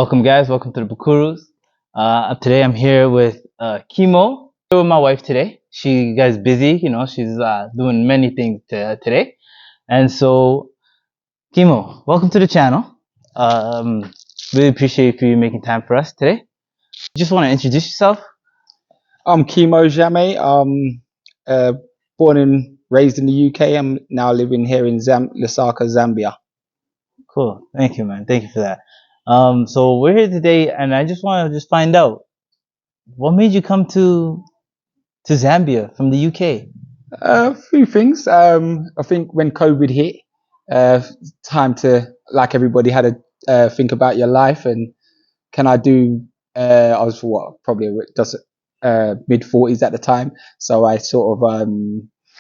Welcome, guys. Welcome to the Bukurus. Today I'm here with Kimo. Here with my wife today. She guys busy, she's doing many things today. And so, Kimo, welcome to the channel. Really appreciate you making time for us today. Just want to introduce yourself. I'm Kimo Jame. Uh, Born and raised in the UK. I'm now living here in Lusaka, Zambia. Cool. Thank you, man. Thank you for that. So we're here today, and I just want to find out what made you come to Zambia from the UK. A few things. I think when COVID hit, time to, like everybody, had to think about your life and can I do? I was probably just mid 40s at the time, so I sort of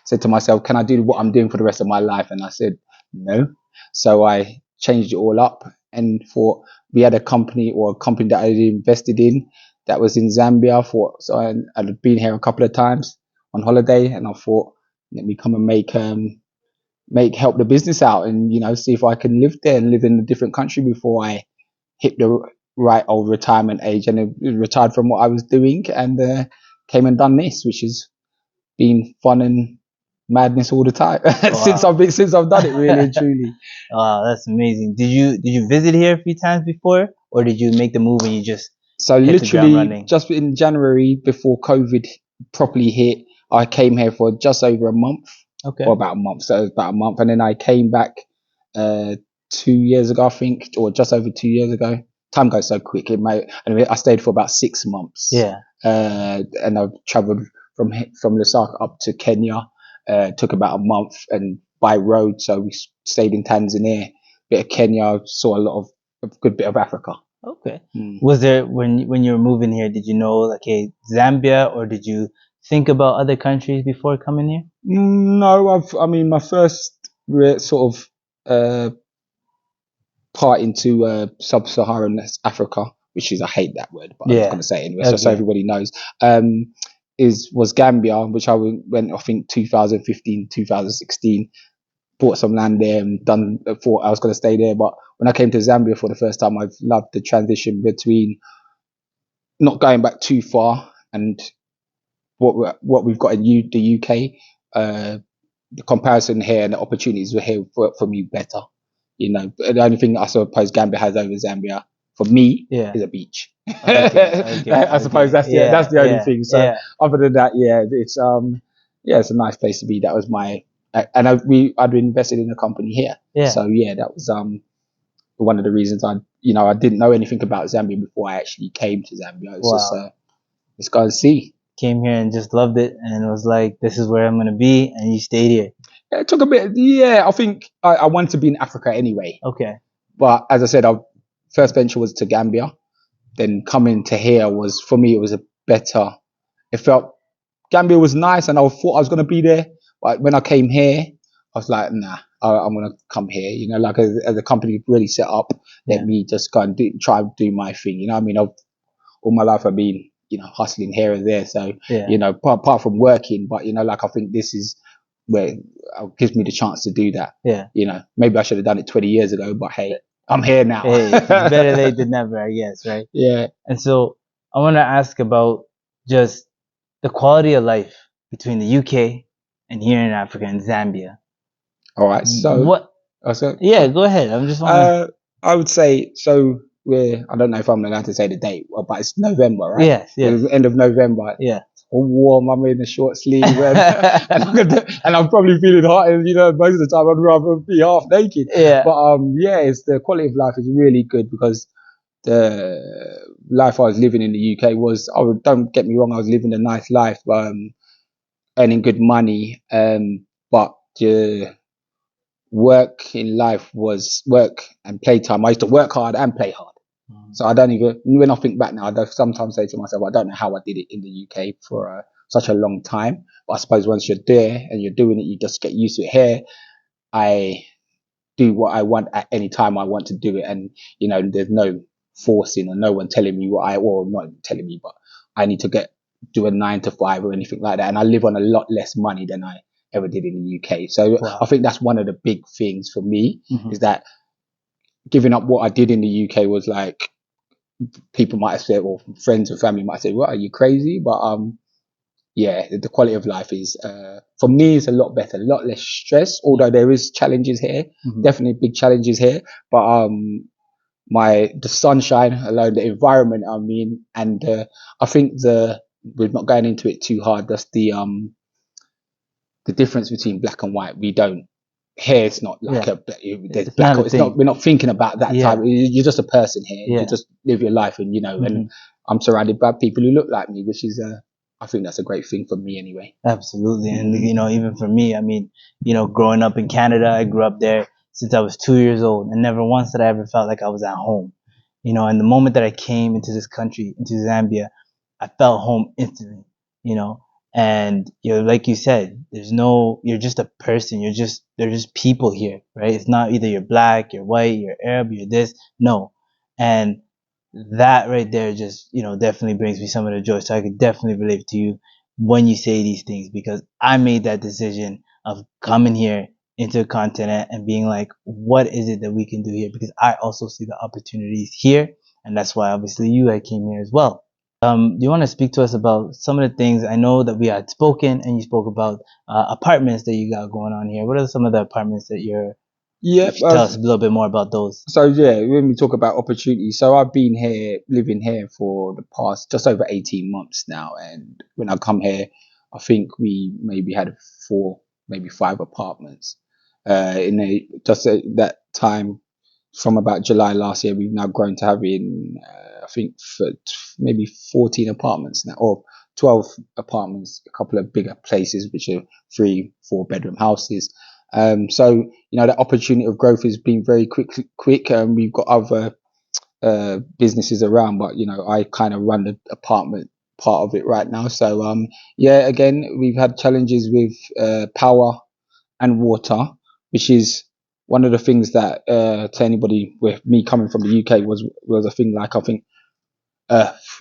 said to myself, "Can I do what I'm doing for the rest of my life?" And I said, "No." So I changed it all up and thought we had a company that I invested in that was in Zambia. So I'd been here a couple of times on holiday, and I thought, let me come and help the business out, and see if I can live there and live in a different country before I hit the right old retirement age and retired from what I was doing and came and done this, which has been fun and madness all the time since I've done it, really and truly. Wow, that's amazing. Did you visit here a few times before, or did you make the move and you just So hit the ground literally running? just in January before COVID properly hit, I came here for just over a month. Okay. Or about a month. So it was about a month, and then I came back 2 years ago, I think, or just over 2 years ago. Time goes so quick. I stayed for about 6 months. Yeah. And I've travelled from Lusaka up to Kenya. Took about a month, and by road, so we stayed in Tanzania, bit of Kenya, saw a good bit of Africa. Okay. Was there when you were moving here, did you know like, hey, Zambia, or did you think about other countries before coming here? No, my first sort of part into sub-Saharan Africa, which is, I hate that word, but I'm just going to say it anyway, so everybody knows, was Gambia, which I went, I think, 2015, 2016, bought some land there and thought I was going to stay there. But when I came to Zambia for the first time, I've loved the transition between not going back too far and what we've got in the UK. The comparison here and the opportunities were here for me better. The only thing I suppose Gambia has over Zambia for me is a beach. I suppose that's the only thing. So other than that, it's a nice place to be. That was my and I'd invested in a company here. So that was one of the reasons I didn't know anything about Zambia before I actually came to Zambia. It's just let's go and see. Came here and just loved it, and it was like, this is where I'm gonna be, and you stayed here. It took a bit. Yeah, I think I wanted to be in Africa anyway. Okay. But as I said, our first venture was to Gambia. Then coming to here was, for me, it was a better. It felt Gambia was nice, and I thought I was going to be there. But when I came here, I was like, nah, I'm going to come here. Like as a company really set up, let me just go and try and do my thing. All my life I've been, hustling here and there. So, apart from working, but, like, I think this is where it gives me the chance to do that. Maybe I should have done it 20 years ago, but hey, I'm here now. Hey, it's better late than never, I guess, right? Yeah. And so I want to ask about just the quality of life between the UK and here in Africa and Zambia. All right. So what? Yeah, go ahead. I'm just wondering. I would say so. I don't know if I'm allowed to say the date, but it's November, right? Yes. Yes. End of November. Yeah. All warm. I'm in a short sleeve, and I'm probably feeling hot. And most of the time I'd rather be half naked. Yeah. But it's the quality of life is really good because the life I was living in the UK was. Don't get me wrong, I was living a nice life, earning good money. But the work in life was work and playtime. I used to work hard and play hard. So I don't even, when I think back now, I sometimes say to myself, I don't know how I did it in the UK for such a long time. But I suppose once you're there and you're doing it, you just get used to it. Here, I do what I want at any time I want to do it. And, there's no forcing or no one telling me not telling me, but I need to do a 9 to 5 or anything like that. And I live on a lot less money than I ever did in the UK. So I think that's one of the big things for me is that giving up what I did in the UK was like, people might have said, or friends or family might say, "What, are you crazy?" But yeah, the quality of life is for me is a lot better, a lot less stress. Although there is challenges here, definitely big challenges here. But the sunshine alone, the environment I'm in, and I think we're not going into it too hard. That's the difference between black and white. We don't here. It's not like there's black. It's not. We're not thinking about that type. You're just a person here. You just live your life, and and I'm surrounded by people who look like me, which is I think that's a great thing for me anyway. Absolutely. And even for me, I mean, growing up in Canada, I grew up there since I was 2 years old, and never once did I ever felt like I was at home. And the moment that I came into this country, into Zambia, I felt home instantly. And like you said, you're just a person. They're just people here, right? It's not either you're black, you're white, you're Arab, you're this. No. And that right there just, definitely brings me some of the joy. So I could definitely relate to you when you say these things, because I made that decision of coming here into the continent and being like, what is it that we can do here? Because I also see the opportunities here. And that's why obviously I came here as well. Do you want to speak to us about some of the things? I know that we had spoken and you spoke about apartments that you got going on here. What are some of the apartments that you're tell us a little bit more about those. So yeah, when we talk about opportunities, so I've been living here for the past just over 18 months now, and when I come here, I think we maybe had 4, maybe 5 apartments. That time, from about July last year, we've now grown to having I think maybe 14 apartments now, or 12 apartments, a couple of bigger places which are 3-4 bedroom houses. So the opportunity of growth has been very quick. We've got other businesses around, but I kind of run the apartment part of it right now. So again, we've had challenges with power and water, which is one of the things that to anybody with me coming from the UK was a thing. Like, I think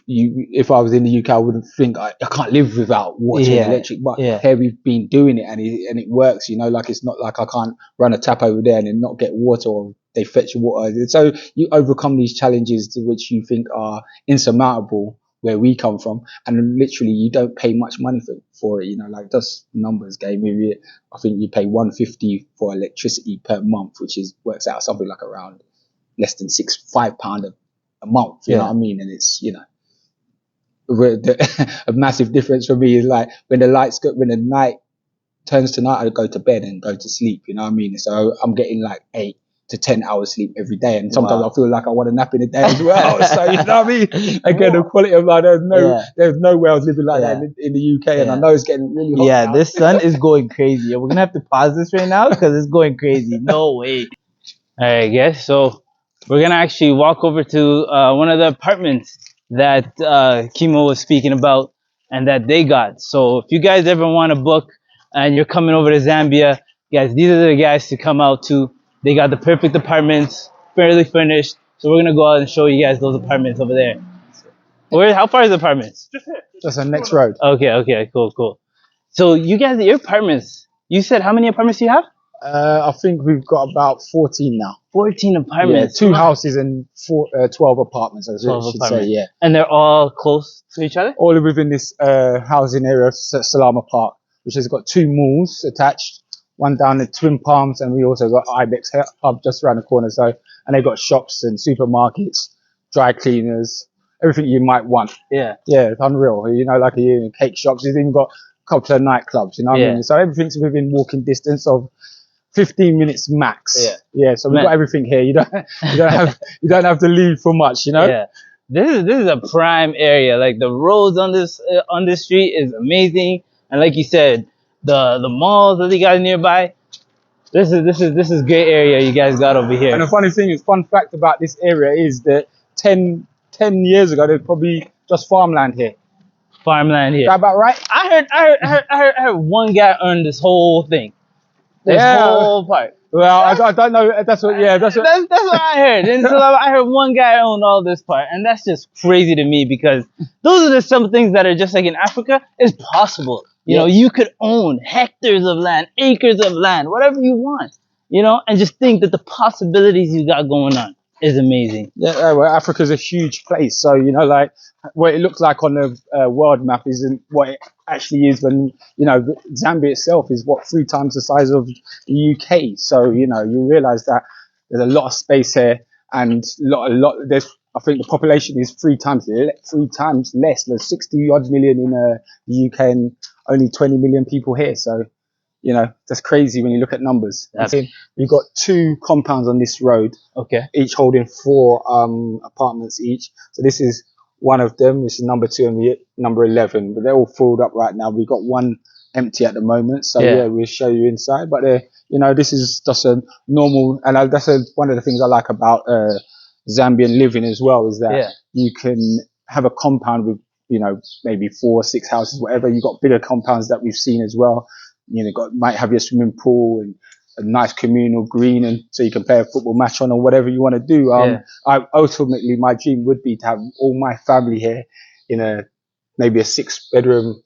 if I was in the UK, I wouldn't think I can't live without water and electric. But here we've been doing it, and it works. Like, it's not like I can't run a tap over there and then not get water, or they fetch water. So you overcome these challenges to which you think are insurmountable where we come from, and literally you don't pay much money for it. Like, just numbers game. Maybe I think you pay £150 for electricity per month, which works out something like around less than £5 a month, you know what I mean? And it's, a massive difference for me is like when the night turns to night, I go to bed and go to sleep, you know what I mean? So I'm getting like 8 to 10 hours sleep every day, and sometimes I feel like I want a nap in the day as well. So you know what I mean? Again, the quality of life, there's no way I was living like that in the UK, and I know it's getting really hot now. This sun is going crazy. We're gonna have to pause this right now because it's going crazy. No way. All right, guys. So we're gonna actually walk over to one of the apartments that Kimo was speaking about and that they got. So if you guys ever want to book and you're coming over to Zambia, guys, these are the guys to come out to. They got the perfect apartments, fairly furnished. So we're gonna go out and show you guys those apartments over there. How far is the apartments? Just here. Just the next road. Okay, cool. So you guys, your apartments, you said how many apartments do you have? I think we've got about 14 now. 14 apartments. 2 houses and 12 apartments, as I should say, yeah. And they're all close to each other? All within this housing area, Salama Park, which has got 2 malls attached, one down at Twin Palms, and we also got Ibex Hub just around the corner. So, and they've got shops and supermarkets, dry cleaners, everything you might want. Yeah, it's unreal. Like cake shops. You've even got a couple of nightclubs. You know what I mean? So everything's within walking distance of 15 minutes max. So we've got everything here. You don't have to leave for much, This is a prime area. Like, the roads on this street is amazing, and like you said, the malls that they got nearby. This is great area you guys got over here. And the fun fact about this area is that 10 years ago there's probably just farmland here. Is that about right? I heard one guy owned this whole thing. This whole part. Well, I don't know. That's what I heard. And so I heard one guy owned all this part, and that's just crazy to me, because those are some things that are just like in Africa. It's possible. You could own hectares of land, acres of land, whatever you want. And just think that the possibilities you got going on. is amazing. Yeah, well, Africa's a huge place, so you know, like what it looks like on the world map isn't what it actually is. When you know, Zambia itself is what 3 times the size of the UK. So you know, you realise that there's a lot of space here, and a lot. There's, I think the population is 3 times less. There's 60 odd million in the UK and only 20 million people here. So you know, that's crazy when you look at numbers. We've got 2 compounds on this road, Okay. each holding 4 apartments each. So this is one of them, which is number 2 and number 11, but they're all filled up right now. We've got one empty at the moment. So yeah, we'll show you inside. But you know, this is just a normal, and that's one of the things I like about Zambian living as well, is that you can have a compound with, you know, maybe 4 or 6 houses, whatever. You've got bigger compounds that we've seen as well. You know, might have your swimming pool and a nice communal green, and so you can play a football match on or whatever you want to do. Ultimately, my dream would be to have all my family here in maybe a 6-bedroom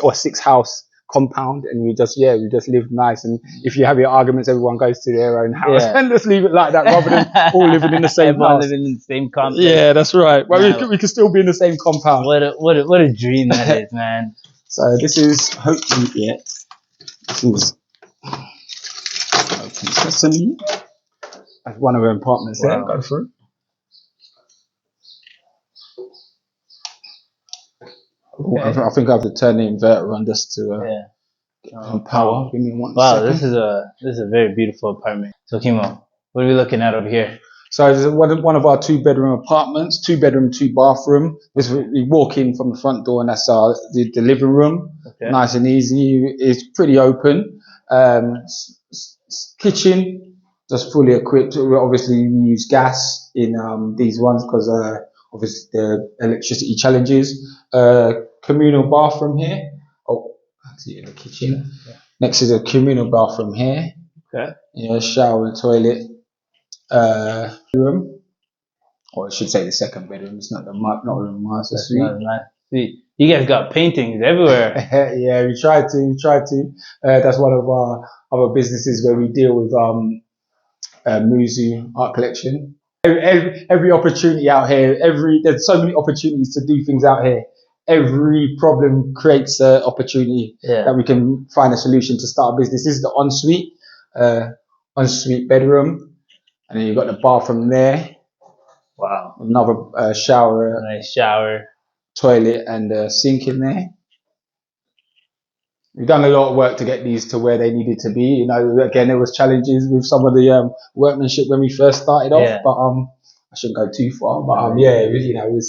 or 6-house compound, and we just live nice. And if you have your arguments, everyone goes to their own house and just leave it like that, rather than all living in the same house. Living in the same complex. Yeah, that's right. Well, we can still be in the same compound. What a dream that is, man. So this is hopefully This is Open Sesame. That's one of our apartments there. Go through. Okay. I think I have to turn the inverter on just to power. Give me 1 second. This is a very beautiful apartment. So Kimo, what are we looking at over here? So this is one of our 2-bedroom apartments, 2-bedroom, 2-bathroom. We walk in from the front door, and that's the living room. Okay. Nice and easy. It's pretty open. Kitchen just fully equipped. Obviously, we use gas in these ones because obviously the electricity challenges. Communal bathroom here. Oh, actually in the kitchen. Yeah. Next is a communal bathroom here. Okay. Yeah, shower and toilet. Room, or I should say the 2nd bedroom. It's not the master suite. You guys got paintings everywhere. Yeah, we try to. That's one of our other businesses where we deal with Muzu art collection. Every opportunity out here. There's so many opportunities to do things out here. Every problem creates an opportunity that we can find a solution to start a business. This is the ensuite bedroom. And then you've got the bathroom there. Wow. Another shower. Nice shower. Toilet and a sink in there. We've done a lot of work to get these to where they needed to be. You know, again, there was challenges with some of the workmanship when we first started off, but I shouldn't go too far. But it was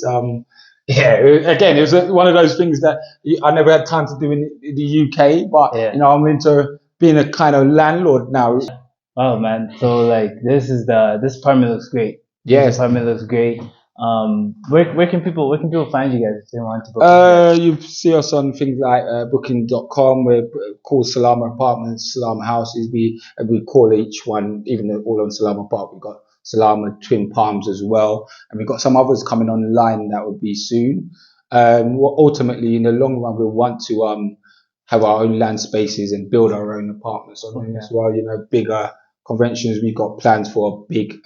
again, it was one of those things that I never had time to do in the UK. But you know, I'm into being a kind of landlord now. Oh man, so like this apartment looks great. Yes, this apartment looks great. Where can people find you guys if they want to book? You see us on things like booking.com. We're called Salama Apartments, Salama Houses. We call each one, even though all on Salama Park. We've got Salama Twin Palms as well, and we've got some others coming online that will be soon. Ultimately, in the long run, we want to have our own land spaces and build our own apartments on them as well. You know, bigger conventions. We've got plans for a big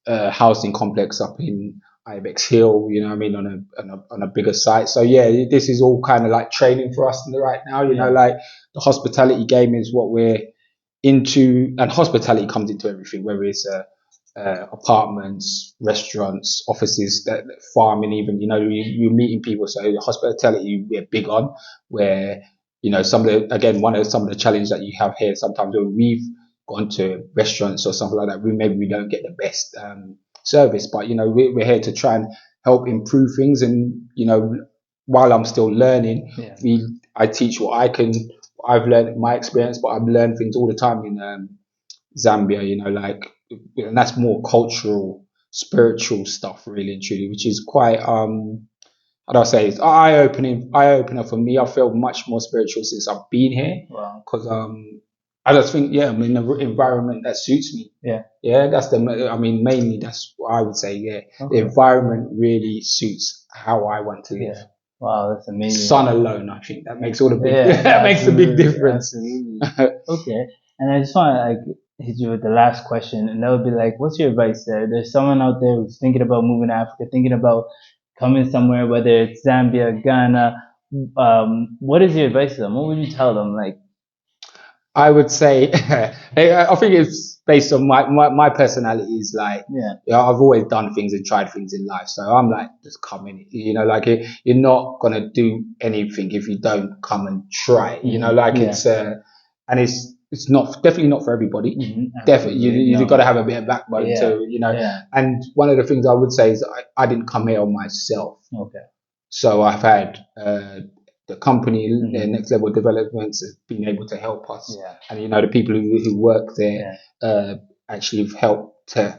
housing complex up in Ibex Hill, you know what I mean, on a bigger site. So yeah, this is all kind of like training for us right now. You know, like the hospitality game is what we're into, and hospitality comes into everything, whether it's apartments, restaurants, offices, that farming, even, you know, you're meeting people. So hospitality we're big on, where, you know, some of the challenges that you have here sometimes when we've gone to restaurants or something like that, we don't get the best service, but you know, we're here to try and help improve things. And you know, while I'm still learning, I teach what I've learned in my experience, but I've learned things all the time in Zambia, you know, like, and that's more cultural, spiritual stuff, really and truly, which is quite how do I say, it's eye opener for me. I feel much more spiritual since I've been here, because I just think, I'm in an environment that suits me. That's mainly that's what I would say. The environment really suits how I want to live. Wow, that's amazing. Sun alone, I think that makes all the big that makes a big difference. Absolutely. Okay, and I just want to hit you with the last question, and that would be like, what's your advice there? There's someone out there who's thinking about moving to Africa, thinking about coming somewhere, whether it's Zambia, Ghana. What is your advice to them? What would you tell them? Like, I would say, I think it's based on my personality is like, I've always done things and tried things in life. So I'm like, just come in, like you're not going to do anything if you don't come and try, it's, and it's definitely not for everybody. Definitely. You've got to have a bit of backbone and one of the things I would say is I didn't come here on myself. Okay. So I've had, the company, the Next Level Developments, has been able to help us, and the people who work there actually have helped to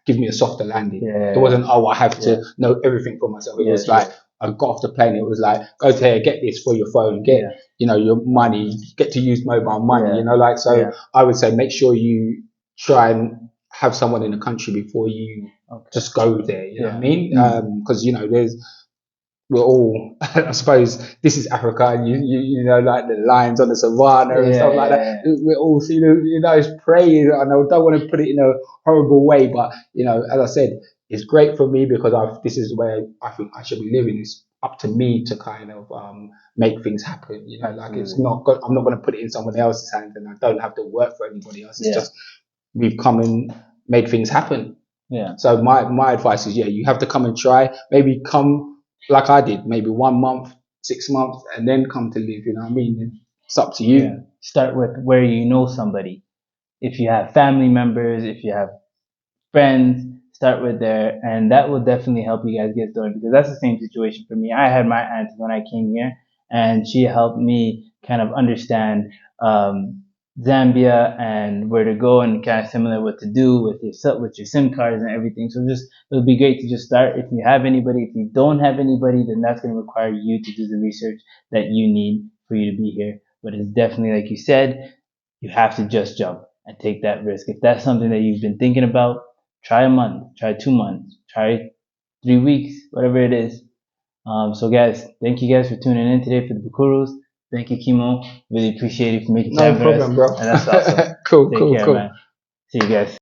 give me a softer landing. It wasn't I have to know everything for myself. It was like I got off the plane. It was like, go to here, get this for your phone, get your money, get to use mobile money. So I would say make sure you try and have someone in the country before you just go there. You know what I mean? Because we're all, I suppose, this is Africa, and you know, like the lions on the savannah and stuff like that. We're all, it's praying, and I don't want to put it in a horrible way, but as I said, it's great for me because this is where I think I should be living. It's up to me to kind of make things happen. It's not. I'm not going to put it in someone else's hands, and I don't have to work for anybody else. It's just we've come and made things happen. So my advice is, you have to come and try. Maybe come like I did, maybe 1 month, 6 months, and then come to live. You know what I mean? It's up to you. Start with where you know somebody. If you have family members, if you have friends, start with there, and that will definitely help you guys get started, because that's the same situation for me. I had my aunt when I came here, and she helped me kind of understand Zambia and where to go, and kind of similar what to do with your SIM cards and everything. So it'll be great to just start. If you have anybody, if you don't have anybody, then that's going to require you to do the research that you need for you to be here. But it's definitely, like you said, you have to just jump and take that risk. If that's something that you've been thinking about, try a month, try 2 months, try 3 weeks, whatever it is. So guys, thank you guys for tuning in today for the Bukurus. Thank you, Kimo. Really appreciate it for making time for us. No problem, bro. And that's awesome. Cool, Take care, man. See you guys.